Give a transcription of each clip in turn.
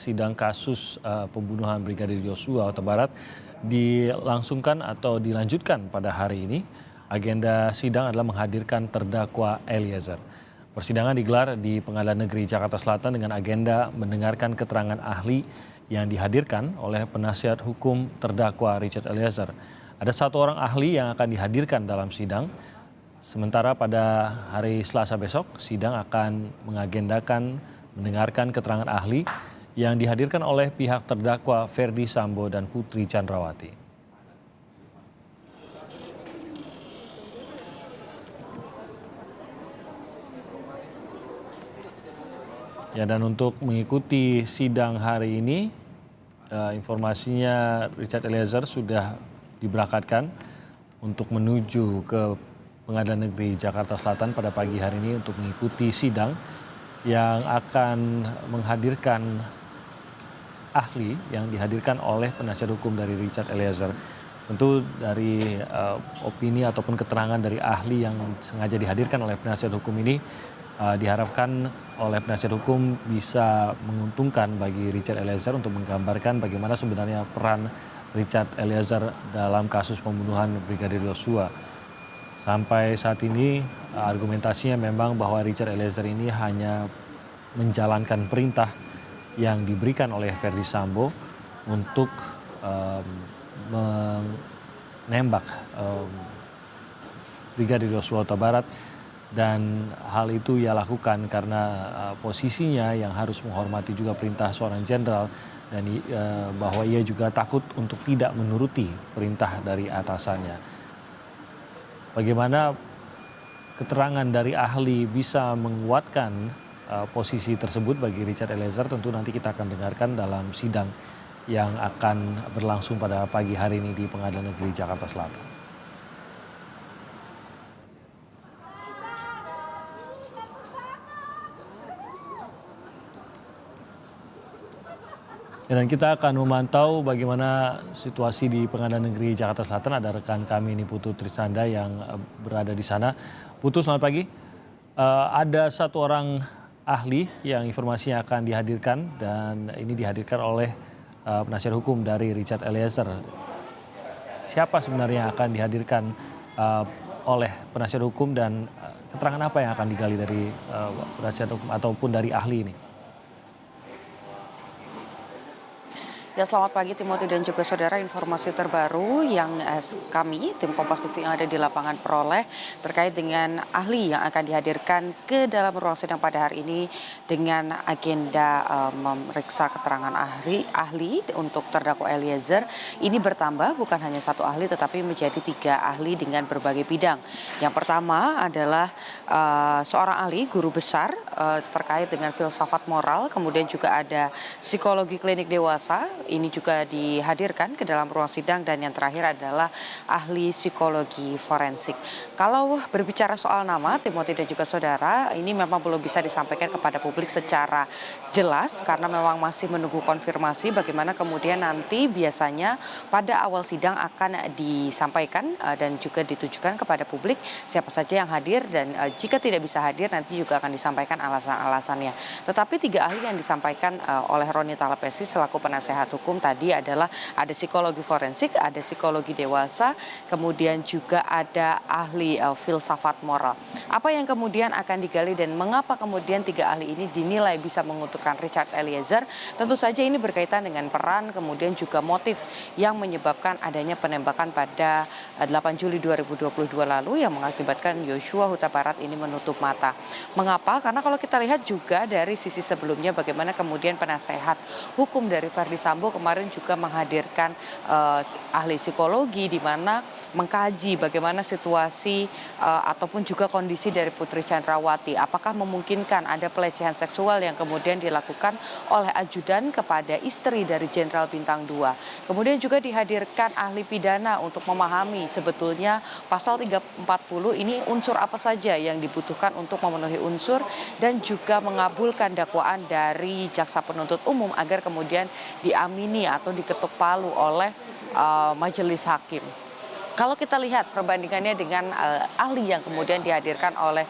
sidang kasus pembunuhan Brigadir Yosua Huta Barat dilangsungkan atau dilanjutkan pada hari ini. Agenda sidang adalah menghadirkan terdakwa Eliezer. Persidangan digelar di Pengadilan Negeri Jakarta Selatan dengan agenda mendengarkan keterangan ahli yang dihadirkan oleh penasihat hukum terdakwa Richard Eliezer. Ada satu orang ahli yang akan dihadirkan dalam sidang. Sementara pada hari Selasa besok, sidang akan mengagendakan mendengarkan keterangan ahli yang dihadirkan oleh pihak terdakwa Ferdy Sambo dan Putri Chandrawati. Ya, dan untuk mengikuti sidang hari ini, informasinya Richard Eliezer sudah diberangkatkan untuk menuju ke Pengadilan Negeri Jakarta Selatan pada pagi hari ini untuk mengikuti sidang yang akan menghadirkan ahli yang dihadirkan oleh penasihat hukum dari Richard Eliezer. Tentu dari opini ataupun keterangan dari ahli yang sengaja dihadirkan oleh penasihat hukum ini diharapkan oleh penasihat hukum bisa menguntungkan bagi Richard Eliezer untuk menggambarkan bagaimana sebenarnya peran Richard Eliezer dalam kasus pembunuhan Brigadir Yosua. Sampai saat ini argumentasinya memang bahwa Richard Eliezer ini hanya menjalankan perintah yang diberikan oleh Ferdy Sambo untuk menembak Brigadir Yosua Huta Barat, dan hal itu ia lakukan karena posisinya yang harus menghormati juga perintah seorang jenderal, dan bahwa ia juga takut untuk tidak menuruti perintah dari atasannya. Bagaimana keterangan dari ahli bisa menguatkan posisi tersebut bagi Richard Eliezer, tentu nanti kita akan dengarkan dalam sidang yang akan berlangsung pada pagi hari ini di Pengadilan Negeri Jakarta Selatan. Dan kita akan memantau bagaimana situasi di Pengadilan Negeri Jakarta Selatan. Ada rekan kami ini Putu Trisanda yang berada di sana. Putu, selamat pagi. Ada satu orang ahli yang informasinya akan dihadirkan, dan ini dihadirkan oleh penasihat hukum dari Richard Eliezer. Siapa sebenarnya yang akan dihadirkan oleh penasihat hukum, dan keterangan apa yang akan digali dari penasihat hukum ataupun dari ahli ini? Ya, selamat pagi Timothy dan juga saudara. Informasi terbaru yang kami, tim Kompas TV yang ada di lapangan peroleh terkait dengan ahli yang akan dihadirkan ke dalam ruang sidang pada hari ini dengan agenda memeriksa keterangan ahli untuk terdakwa Eliezer. Ini bertambah, bukan hanya satu ahli tetapi menjadi 3 ahli dengan berbagai bidang. Yang pertama adalah seorang ahli guru besar terkait dengan filsafat moral, kemudian juga ada psikologi klinik dewasa. Ini juga dihadirkan ke dalam ruang sidang, dan yang terakhir adalah ahli psikologi forensik. Kalau berbicara soal nama, Timothy dan juga saudara, ini memang belum bisa disampaikan kepada publik secara jelas karena memang masih menunggu konfirmasi bagaimana kemudian nanti biasanya pada awal sidang akan disampaikan dan juga ditujukan kepada publik siapa saja yang hadir, dan jika tidak bisa hadir nanti juga akan disampaikan alasan-alasannya. Tetapi 3 ahli yang disampaikan oleh Roni Talapesi selaku penasehat hukum tadi adalah ada psikologi forensik, ada psikologi dewasa, kemudian juga ada ahli filsafat moral. Apa yang kemudian akan digali dan mengapa kemudian 3 ahli ini dinilai bisa menguntungkan Richard Eliezer? Tentu saja ini berkaitan dengan peran, kemudian juga motif yang menyebabkan adanya penembakan pada 8 Juli 2022 lalu yang mengakibatkan Yosua Huta Barat ini menutup mata. Mengapa? Karena kalau kita lihat juga dari sisi sebelumnya bagaimana kemudian penasehat hukum dari Ferdy Sambo kemarin juga menghadirkan ahli psikologi di mana mengkaji bagaimana situasi ataupun juga kondisi dari Putri Chandrawati. Apakah memungkinkan ada pelecehan seksual yang kemudian dilakukan oleh ajudan kepada istri dari Jenderal Bintang 2. Kemudian juga dihadirkan ahli pidana untuk memahami sebetulnya pasal 340 ini unsur apa saja yang dibutuhkan untuk memenuhi unsur dan juga mengabulkan dakwaan dari jaksa penuntut umum agar kemudian diamini atau diketuk palu oleh majelis hakim. Kalau kita lihat perbandingannya dengan ahli yang kemudian dihadirkan oleh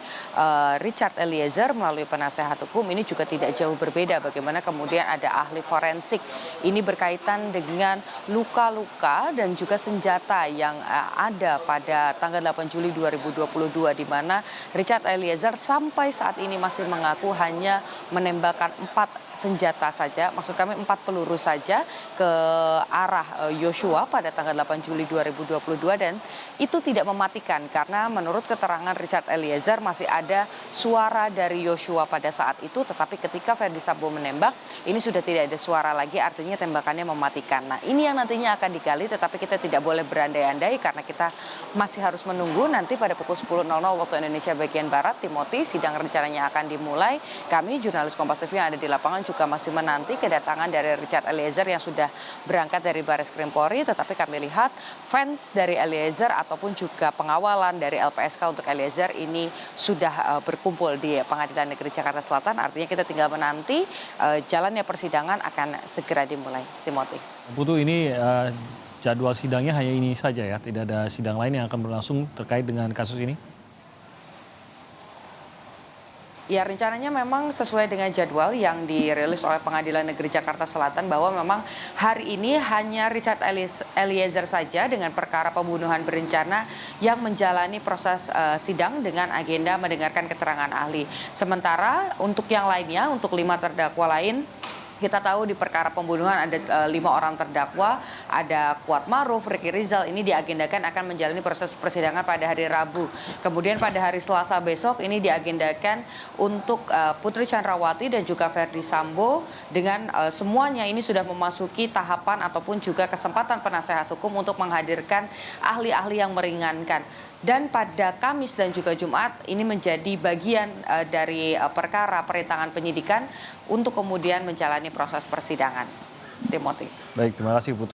Richard Eliezer melalui penasehat hukum, ini juga tidak jauh berbeda. Bagaimana kemudian ada ahli forensik, ini berkaitan dengan luka-luka dan juga senjata yang ada pada tanggal 8 Juli 2022, di mana Richard Eliezer sampai saat ini masih mengaku hanya menembakkan 4 senjata saja, maksud kami 4 peluru saja ke arah Yosua pada tanggal 8 Juli 2022, dan itu tidak mematikan karena menurut keterangan Richard Eliezer masih ada suara dari Yosua pada saat itu, tetapi ketika Verdi Sambo menembak ini sudah tidak ada suara lagi, artinya tembakannya mematikan. Nah, ini yang nantinya akan digali, tetapi kita tidak boleh berandai-andai karena kita masih harus menunggu nanti pada pukul 10.00 waktu Indonesia bagian Barat. Timothy, sidang rencananya akan dimulai. Kami jurnalis Kompas TV yang ada di lapangan juga masih menanti kedatangan dari Richard Eliezer yang sudah berangkat dari Baris Krim Polri, tetapi kami lihat fans dari Eliezer ataupun juga pengawalan dari LPSK untuk Eliezer ini sudah berkumpul di Pengadilan Negeri Jakarta Selatan. Artinya kita tinggal menanti jalannya persidangan akan segera dimulai. Timothy. Putu, ini jadwal sidangnya hanya ini saja ya, tidak ada sidang lain yang akan berlangsung terkait dengan kasus ini? Ya, rencananya memang sesuai dengan jadwal yang dirilis oleh Pengadilan Negeri Jakarta Selatan, bahwa memang hari ini hanya Richard Eliezer saja dengan perkara pembunuhan berencana yang menjalani proses sidang dengan agenda mendengarkan keterangan ahli. Sementara untuk yang lainnya, untuk 5 terdakwa lain, kita tahu di perkara pembunuhan ada 5 orang terdakwa, ada Kuat Maruf, Ricky Rizal, ini diagendakan akan menjalani proses persidangan pada hari Rabu. Kemudian pada hari Selasa besok ini diagendakan untuk Putri Chandrawati dan juga Verdi Sambo, dengan semuanya ini sudah memasuki tahapan ataupun juga kesempatan penasehat hukum untuk menghadirkan ahli-ahli yang meringankan. Dan pada Kamis dan juga Jumat ini menjadi bagian dari perkara perintangan penyidikan untuk kemudian menjalani proses persidangan. Timothy. Baik, terima kasih Putu.